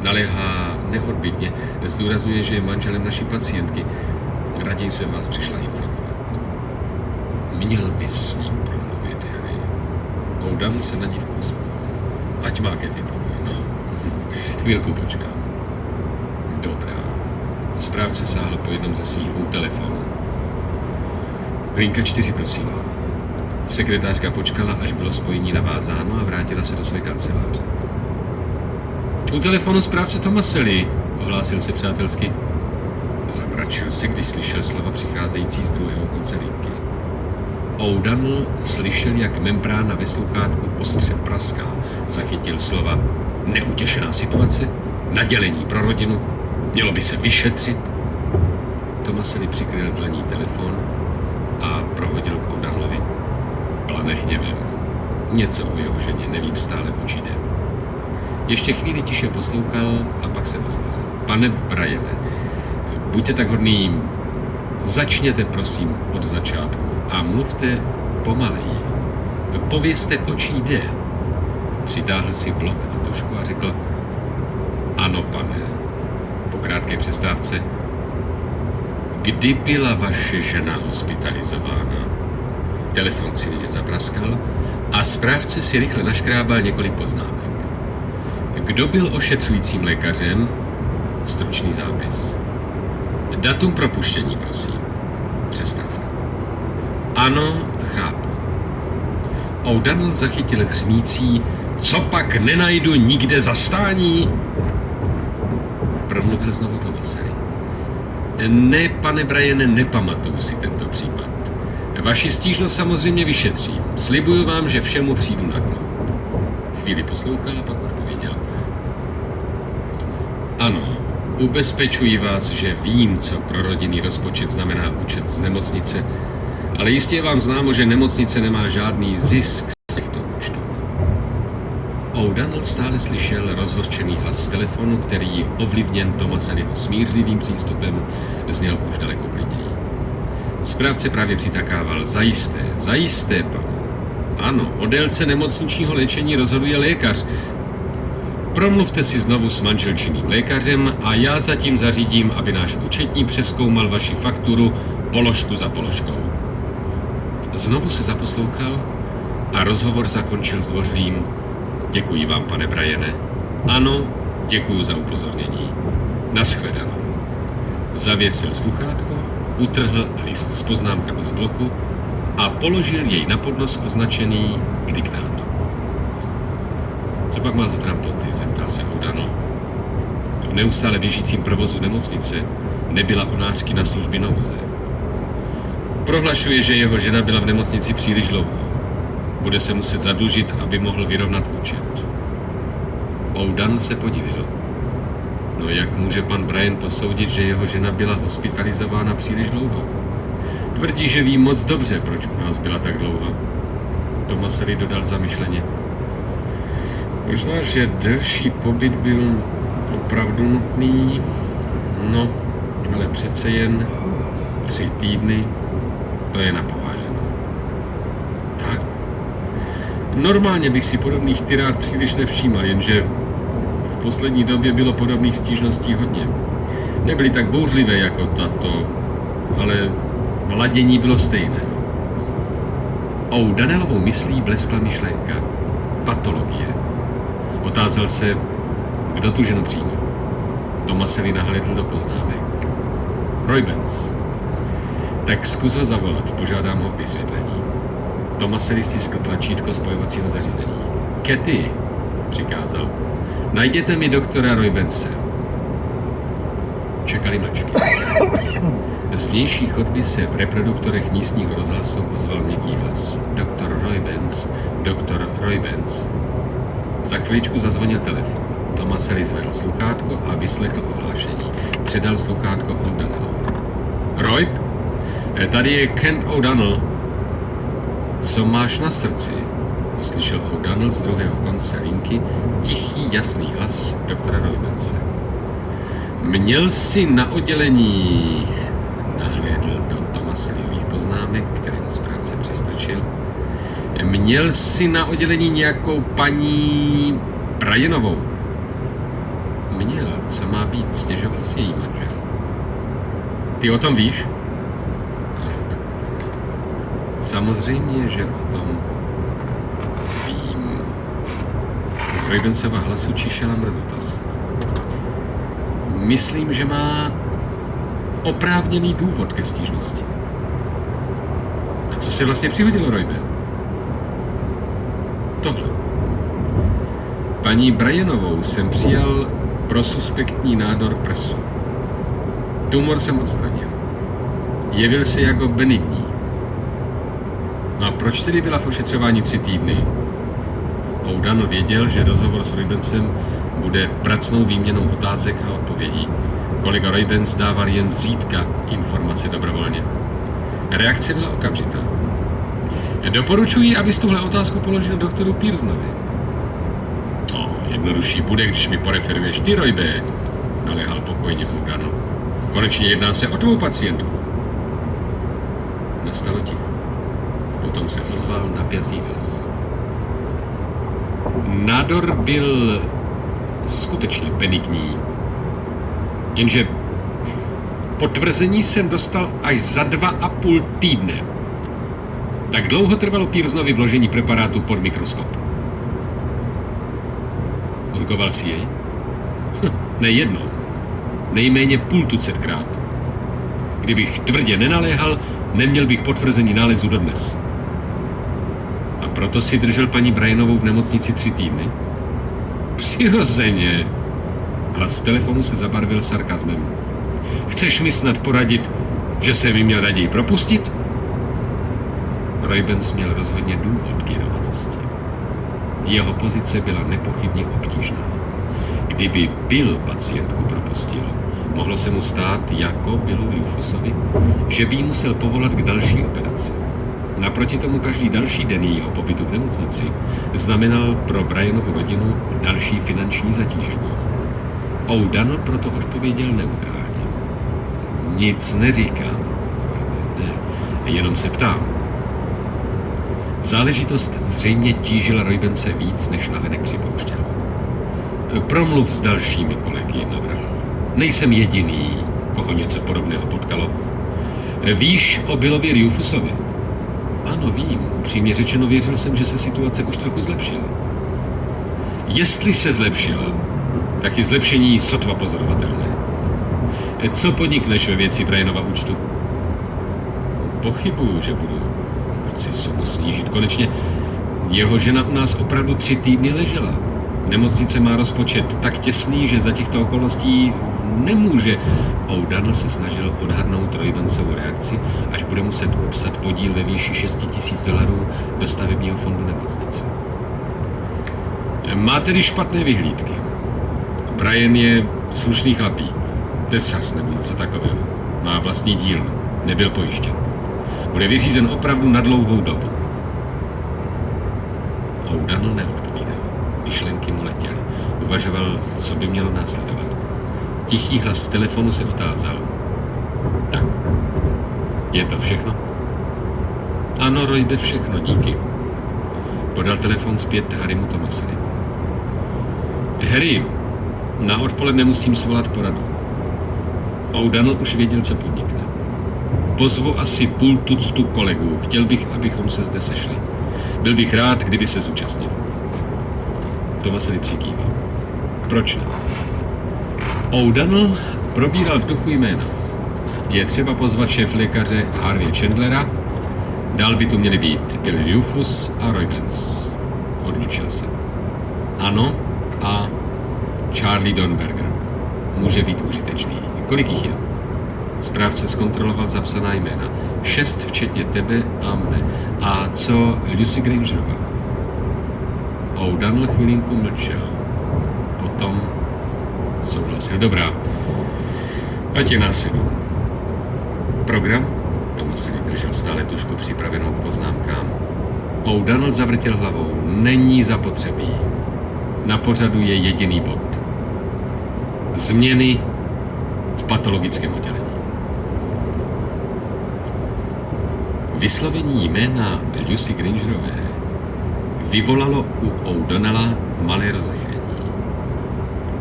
Naléhá neodbytně, zdůrazňuje, že je manželem naší pacientky. Raději jsem vás přišla informovat. Měl bys s ním promluvit, Harry. O'Donnell se na dívku usmál. Ať má Katy pokoj, no. Chvílku počkám. Dobrá. Správce sáhl po jednom ze svých dvou telefonů. Linka 4, prosím. Sekretářka počkala, až bylo spojení navázáno a vrátila se do své kanceláře. U telefonu správce Tomaselli, ohlásil se přátelsky. Zamračil se, když slyšel slova přicházející z druhého konce linky. O'Donnell slyšel, jak membrána ve sluchátku ostře praská. Zachytil slova neutěšená situace, nadělení pro rodinu, mělo by se vyšetřit. Tomaselli přikryl dlaní telefon a prohodil k O'Donnellovi. Plane hněvem. Něco o jeho ženě, nevím stále, o čí jde. Ještě chvíli tiše poslouchal a pak se ozval. Pane Bryane, buďte tak hodný, začněte prosím od začátku a mluvte pomaleji. Povězte, o čí jde. Přitáhl si blok a tužku a řekl: Ano, pane. Po krátké přestávce: Kdy byla vaše žena hospitalizována? Telefon silně zapraskal a správce si rychle naškrábal několik poznámek. Kdo byl ošetřujícím lékařem? Stručný zápis. Datum propuštění, prosím. Přestávka. Ano, chápu. O'Donnell zachytil hřmící: Co pak nenajdu nikde zastání? Promluvil znovu Tomaselli. Ne, pane Bryane, nepamatuju si tento případ. Vaši stížnost samozřejmě vyšetřím. Slibuju vám, že všemu přijdu na klub. Chvíli poslouchal a pak odpověděl. Ano, ubezpečuji vás, že vím, co pro rodinný rozpočet znamená účet z nemocnice, ale jistě je vám známo, že nemocnice nemá žádný zisk z těchto účtů. O'Donnell stále slyšel rozhořčený hlas z telefonu, který, ovlivněn Tomaselliho smířlivým přístupem, zněl už daleko klidněji. Správce právě přitakával: Zajisté, pane. Ano, o délce nemocničního léčení rozhoduje lékař. Promluvte si znovu s manželčiným lékařem a já zatím zařídím, aby náš účetní přezkoumal vaši fakturu položku za položkou. Znovu se zaposlouchal a rozhovor zakončil zdvořilým: Děkuji vám, pane Bryane. Ano, děkuji za upozornění. Naschledanou. Zavěsil sluchátko, utrhl list s poznámkami z bloku a položil jej na podnos označený k diktátu. Co pak má za trampoty? Zeptal se O'Donnell. V neustále běžícím provozu nemocnice nebyla onářky na služby nouze. Prohlašuje, že jeho žena byla v nemocnici příliš dlouho. Bude se muset zadlužit, aby mohl vyrovnat účet. O'Donnell se podivil. No jak může pan Bryan posoudit, že jeho žena byla hospitalizována příliš dlouho? Tvrdí, že ví moc dobře, proč u nás byla tak dlouho. Tomaselli dodal zamyšleně. Možná, že delší pobyt byl opravdu nutný, no, ale přece jen 3 týdny, to je napovážené. Tak? Normálně bych si podobných tirád příliš nevšímal, jenže v poslední době bylo podobných stížností hodně. Nebyly tak bouřlivé jako tato, ale ladění bylo stejné. O'Donnellovou myslí bleskla myšlenka. Patologie. Otázal se, kdo tu ženu přijme. Tomaselli nahlédl do poznámek. Roybens. Tak zkus ho zavolat, požádám ho o vysvětlení. Tomaselli stiskl tlačítko spojovacího zařízení. Katy, přikázal, najděte mi doktora Roybense. Čekali mlčky. Z vnější chodby se v reproduktorech místního rozhlasu ozval měkký hlas. Doktor Roybens. Za chviličku zazvonil telefon. Tomaselli zvedl sluchátko a vyslechl ohlášení. Předal sluchátko O'Donnellovi. Royb? Tady je Kent O'Donnell. Co máš na srdci? Uslyšel O'Donnell z druhého konce linky tichý, jasný hlas doktora Roybense. Měl jsi na oddělení... Nahlédl do Tomaselliových poznámek, které mu správce přistrčil. Měl jsi na oddělení nějakou paní Bryanovou? Měl. co má být, stěžoval si její manžel. Ty o tom víš? Samozřejmě, že o tom vím. Z Roybensova hlasu čišela mrzutost. Myslím, že má oprávněný důvod ke stížnosti. A co se vlastně přihodilo, Roybe? Tohle. Paní Bryanovou jsem přijal pro suspektní nádor prsu. Tumor jsem odstranil. Jevil se jako benigní. No a proč tedy byla v ošetřování 3 týdny? O'Donnell věděl, že rozhovor s Roybensem bude pracnou výměnou otázek a odpovědí. Kolega Roybens dával jen zřídka informace dobrovolně. Reakce byla okamžitá. Doporučuji, abys tuhle otázku položil doktoru Pearsonovi. No, jednodušší bude, když mi poreferuješ ty, Roybe, naléhal pokojně O'Donnell. Konečně jedná se o tvou pacientku. Nastalo ticho. Potom se ozval napjatý hlas. Nádor byl skutečně benigní, jenže potvrzení jsem dostal až za 2,5 týdne. Tak dlouho trvalo Pearsonovi vložení preparátu pod mikroskop. Urgoval si jej? Ne jednou. Nejméně 500krát. Kdybych tvrdě nenaléhal, neměl bych potvrzení nálezu dodnes. A proto si držel paní Bryanovou v nemocnici 3 týdny? Přirozeně. Hlas v telefonu se zabarvil sarkazmem. Chceš mi snad poradit, že jsem ji měl raději propustit? Roybens měl rozhodně důvod k jedovatosti. Jeho pozice byla nepochybně obtížná. Kdyby Bill pacientku propustil, mohlo se mu stát, jako Billu Lufusovi, že by jí musel povolat k další operaci. Naproti tomu každý další den jejího pobytu v nemocnici znamenal pro Bryanovu rodinu další finanční zatížení. O'Donnell proto odpověděl neutrálně. Nic neříkám. Ne, jenom se ptám. Záležitost zřejmě tížila Roybense víc, než navenek připouštěl. Promluv s dalšími kolegy, navrhl. Nejsem jediný, koho něco podobného potkalo. Víš o Billovi Rufusovi? Ano, vím. Upřímně řečeno, věřil jsem, že se situace už trochu zlepšila. Jestli se zlepšila, tak je zlepšení sotva pozorovatelné. Co podnikneš ve věci Bryanova účtu? Pochybuju, že budu moci sumu snížit. Konečně jeho žena u nás opravdu 3 týdny ležela. Nemocnice má rozpočet tak těsný, že za těchto okolností nemůže. O'Donnell se snažil odhadnout Roybensovu reakci, až bude muset upsat podíl ve výši $6,000 do stavebního fondu nemocnice. Má tedy špatné vyhlídky. Bryan je slušný chlapík, tesař nebo něco takového. Má vlastní dílnu, nebyl pojištěn. Bude vyřízen opravdu na dlouhou dobu. O'Donnell neodpovídal. Myšlenky mu letěly. Uvažoval, co by mělo následovat. Tichý hlas v telefonu se otázal. Tak, je to všechno? Ano, Roybe, všechno, díky. Podal telefon zpět Harrymu Thomasovi. Harry, na odpoledne musím svolat poradu. O'Donnell už věděl, co podnikne. Pozvu asi 50 kolegů. Chtěl bych, abychom se zde sešli. Byl bych rád, kdyby se zúčastnil. Thomasovi přikýval. Proč ne? O'Donnell probíral v duchu jména. Je třeba pozvat šéflékaře Harvey Chandlera, dál by tu měli být Bill Rufus a Roybens. Odmlčel se. Ano, a Charlie Dornberger. Může být užitečný. Kolik jich je? Správce zkontroloval zapsaná jména. 6 včetně tebe a mne. A co Lucy Grangerová? O'Donnell chvilinku mlčel. Potom souhlasil. Dobrá. Ať je nás 7. Program? Thomas si vydržel stále tušku připravenou k poznámkám. O'Donnell zavrtěl hlavou. Není zapotřebí. Na pořadu je jediný bod. Změny v patologickém oddělení. Vyslovení jména Lucy Grangerové vyvolalo u O'Donnella malé rozechvění.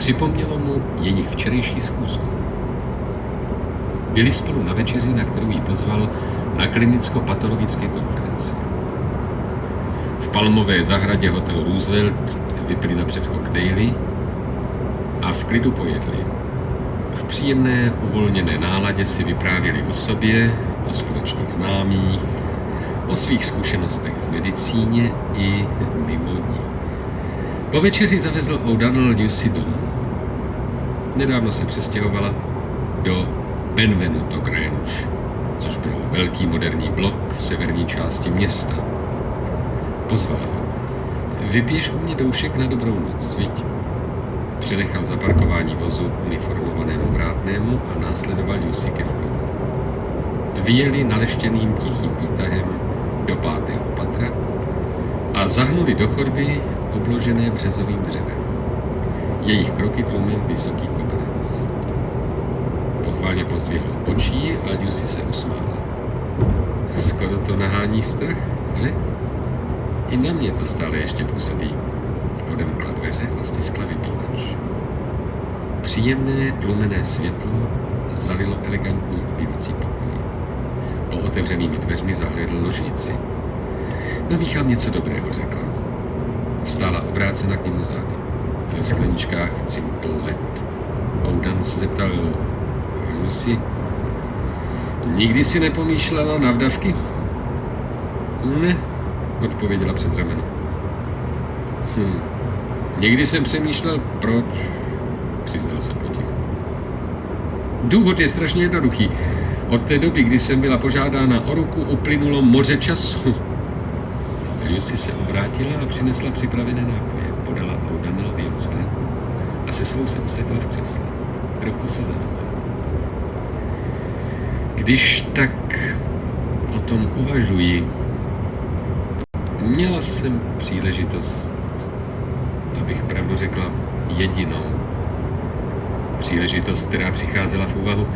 Připomnělo mu jejich včerejší schůzku. Byli spolu na večeři, na kterou ji pozval na klinicko-patologické konferenci. V palmové zahradě hotelu Roosevelt vypili napřed koktejly a v klidu pojedli. V příjemné, uvolněné náladě si vyprávěli o sobě, o společných známých, o svých zkušenostech v medicíně i mimo ní. Po večeři zavezl O'Donnell Lucy domů. Nedávno se přestěhovala do Benvenuto Grange, což byl velký moderní blok v severní části města. Pozval ho. Vypiješ u mě doušek na dobrou noc, viď? Přenechal zaparkování vozu uniformovanému vrátnému a následoval Lucy ke vchodu. Vyjeli naleštěným tichým výtahem do 5. patra a zahnuli do chodby obložené březovým dřevem. Jejich kroky tlumil vysoký koberec. Pochválně pozdvihl obočí a Lucy se usmála. Skoro to nahání strach, že? I na mě to stále ještě působí. Odemkla dveře a stiskla vypínač. Příjemné tlumené světlo zalilo elegantní obývací pokoj. Po otevřenými dveřmi zahlédl ložnici. Namíchám něco dobrého, řekla. Stála obrácena k němu zády. Ve skleničkách cinkl led. O'Donnell se zeptal Lucy, nikdy si nepomýšlela na vdavky? Ne, odpověděla přes rameno. Někdy jsem přemýšlel, proč, přiznal se potichu. Důvod je strašně jednoduchý. Od té doby, kdy jsem byla požádána o ruku, uplynulo moře času. Lucy se obrátila a přinesla připravené nápoje. Podala O'Donnellovi jeho sklenku a se svou se usedla v křesle. Trochu se zadumala. Když tak o tom uvažuji, měla jsem příležitost, abych pravdu řekla, jedinou příležitost, která přicházela v úvahu,